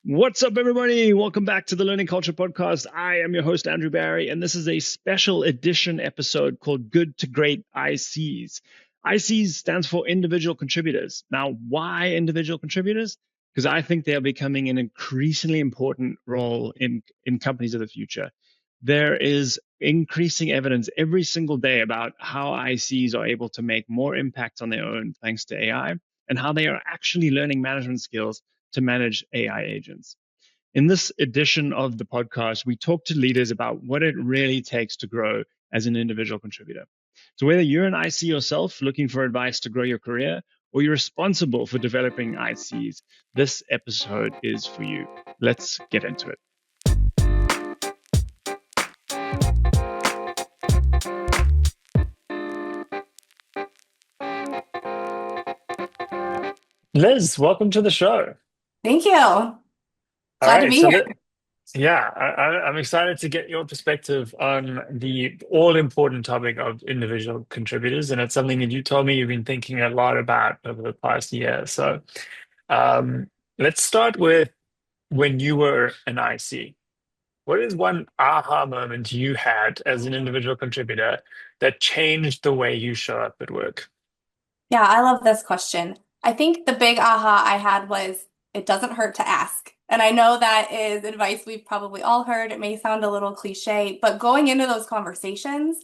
What's up, everybody? Welcome back to the Learning Culture Podcast. I am your host, Andrew Barry, and this is a special edition episode called Good to Great ICs. ICs stands for individual contributors. Now, why individual contributors? Because I think they are becoming an increasingly important role in companies of the future. There is increasing evidence every single day about how ICs are able to make more impact on their own thanks to AI, and how they are actually learning management skills to manage AI agents. In this edition of the podcast, we talk to leaders about what it really takes to grow as an individual contributor. So, whether you're an IC yourself looking for advice to grow your career, or you're responsible for developing ICs, this episode is for you. Let's get into it. Liz, welcome to the show. Thank you. All Glad to right, be here. I'm excited to get your perspective on the all-important topic of individual contributors, and it's something that you told me you've been thinking a lot about over the past year. So, um, let's start with when you were an IC. What is one aha moment you had as an individual contributor that changed the way you show up at work? Yeah, I love this question. I think the big aha I had was it doesn't hurt to ask. And I know that is advice we've probably all heard. It may sound a little cliche, but going into those conversations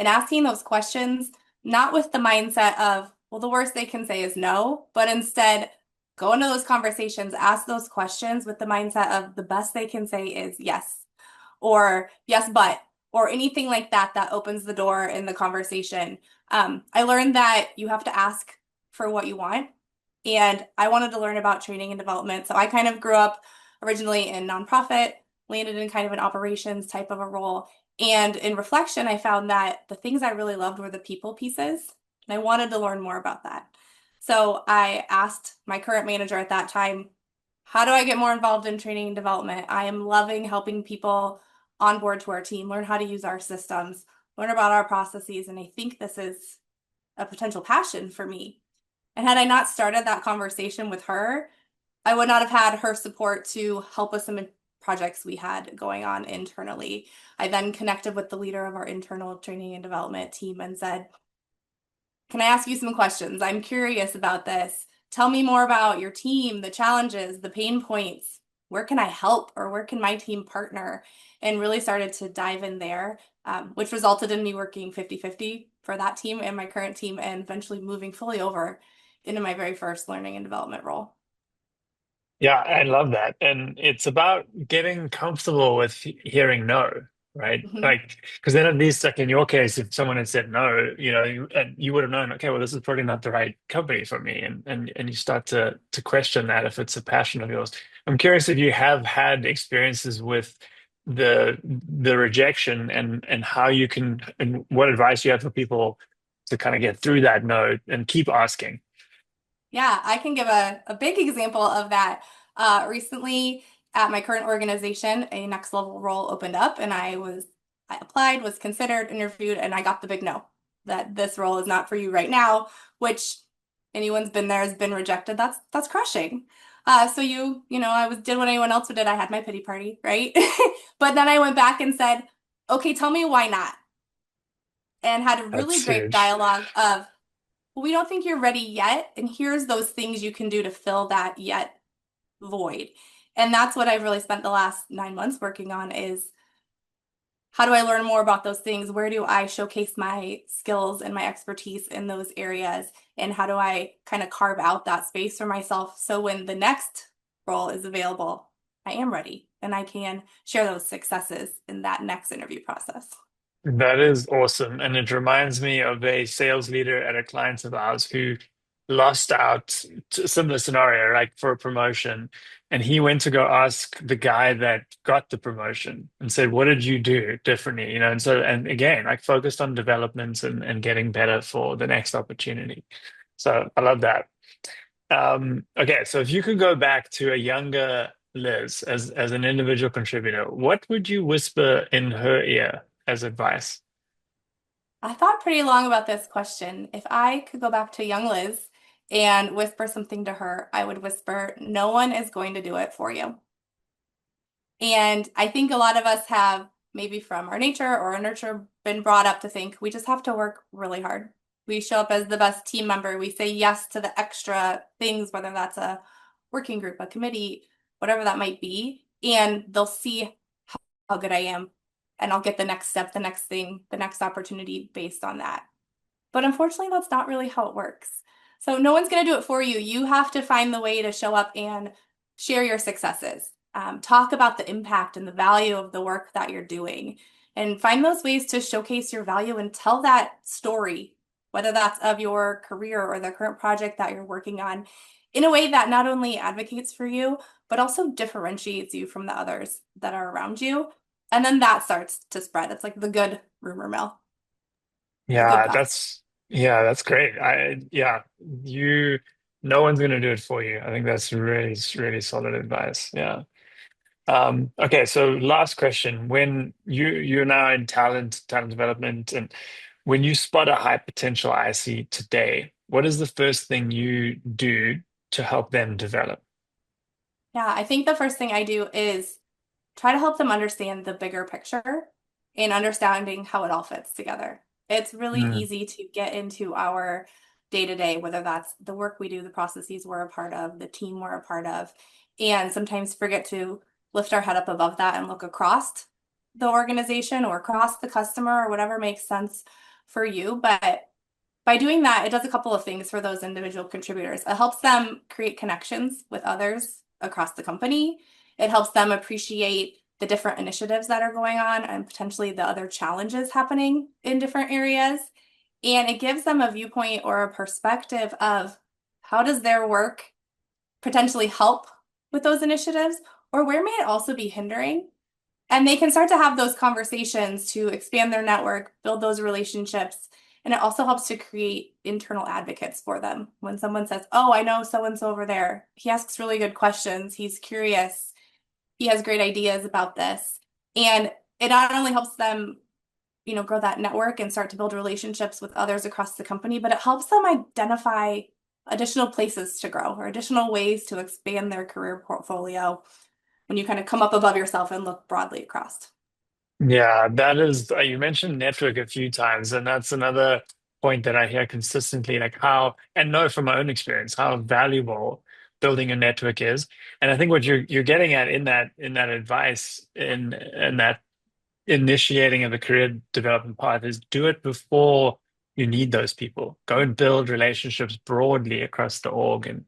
and asking those questions, not with the mindset of, well, the worst they can say is no, but instead go into those conversations, ask those questions with the mindset of the best they can say is yes, or yes, but, or anything like that that opens the door in the conversation. I learned that you have to ask for what you want. And I wanted to learn about training and development. So I kind of grew up originally in nonprofit, landed in kind of an operations type of a role. And in reflection, I found that the things I really loved were the people pieces. And I wanted to learn more about that. So I asked my current manager at that time, how do I get more involved in training and development? I am loving helping people on board to our team, learn how to use our systems, learn about our processes. And I think this is a potential passion for me. And had I not started that conversation with her, I would not have had her support to help with some projects we had going on internally. I then connected with the leader of our internal training and development team and said, can I ask you some questions? I'm curious about this. Tell me more about your team, the challenges, the pain points. Where can I help or where can my team partner? And really started to dive in there, which resulted in me working 50-50 for that team and my current team, and eventually moving fully over into my very first learning and development role. Yeah, I love that. And it's about getting comfortable with hearing no, right? Mhm. Like, because then at least, like in your case, if someone had said no, and you would have known, okay, well, this is probably not the right company for me. And you start to question that if it's a passion of yours. I'm curious if you have had experiences with the rejection and how you can, and what advice you have for people to kind of get through that no and keep asking. Yeah, I can give a big example of that. Recently at my current organization, a next level role opened up and I applied, was considered, interviewed, and I got the big no, that this role is not for you right now, which anyone's been there has been rejected. That's crushing. So did what anyone else would did. I had my pity party, right? But then I went back and said, okay, tell me why not. And had a really That's great huge. dialogue of, well, we don't think you're ready yet. And here's those things you can do to fill that yet void. And that's what I've really spent the last 9 months working on is how do I learn more about those things? Where do I showcase my skills and my expertise in those areas? And how do I kind of carve out that space for myself so when the next role is available, I am ready and I can share those successes in that next interview process. That is awesome. And it reminds me of a sales leader at a client of ours who lost out to a similar scenario, like for a promotion. And he went to go ask the guy that got the promotion and said, what did you do differently? And again, like focused on development and getting better for the next opportunity. So I love that. Okay, so if you could go back to a younger Liz as an individual contributor, what would you whisper in her ear as advice? I thought pretty long about this question. If I could go back to young Liz and whisper something to her, I would whisper, no one is going to do it for you. And I think a lot of us have, maybe from our nature or our nurture, been brought up to think we just have to work really hard. We show up as the best team member. We say yes to the extra things, whether that's a working group, a committee, whatever that might be. And they'll see how good I am. And I'll get the next step, the next thing, the next opportunity based on that. But unfortunately, that's not really how it works. So no one's going to do it for you. You have to find the way to show up and share your successes. Talk about the impact and the value of the work that you're doing, and find those ways to showcase your value and tell that story, whether that's of your career or the current project that you're working on, in a way that not only advocates for you, but also differentiates you from the others that are around you. And then that starts to spread. It's like the good rumor mill, the good Yeah, gossip. that's great. You no one's gonna do it for you. I think that's really solid advice. Yeah. Okay, so last question. When you're now in talent development, and when you spot a high potential IC today, what is the first thing you do to help them develop? Yeah, I think the first thing I do is try to help them understand the bigger picture and understanding how it all fits together. It's really Mm, easy to get into our day to day, whether that's the work we do, the processes we're a part of, the team we're a part of, and sometimes forget to lift our head up above that and look across the organization or across the customer or whatever makes sense for you. But by doing that, it does a couple of things for those individual contributors. It helps them create connections with others across the company. It helps them appreciate the different initiatives that are going on and potentially the other challenges happening in different areas. And it gives them a viewpoint or a perspective of how does their work potentially help with those initiatives, or where may it also be hindering? And they can start to have those conversations to expand their network, build those relationships. And it also helps to create internal advocates for them. When someone says, "Oh, I know so and so over there. He asks really good questions. He's curious. He has great ideas about this." And it not only helps them, grow that network and start to build relationships with others across the company, but it helps them identify additional places to grow or additional ways to expand their career portfolio when you kind of come up above yourself and look broadly across. yeah, that is, you mentioned network a few times, and that's another point that I hear consistently, like how, and know from my own experience, how valuable building a network is. And I think what you're getting at in that advice in that initiating of the career development path is do it before you need those people. Go and build relationships broadly across the org. And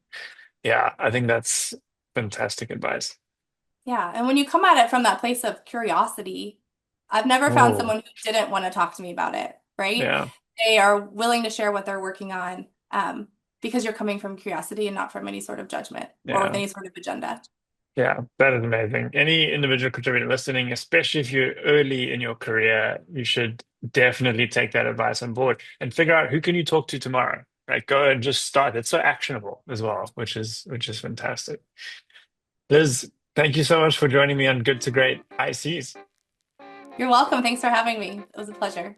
yeah, I think that's fantastic advice. Yeah, and when you come at it from that place of curiosity, I've never found Oh, someone who didn't want to talk to me about it, right? yeah, They are willing to share what they're working on, because you're coming from curiosity and not from any sort of judgment or with yeah. any sort of agenda. Yeah, that is amazing. Any individual contributor listening, especially if you're early in your career, you should definitely take that advice on board and figure out who can you talk to tomorrow. Right? Go and just start. It's so actionable as well, which is fantastic. Liz, thank you so much for joining me on Good to Great ICs. You're welcome. Thanks for having me. It was a pleasure.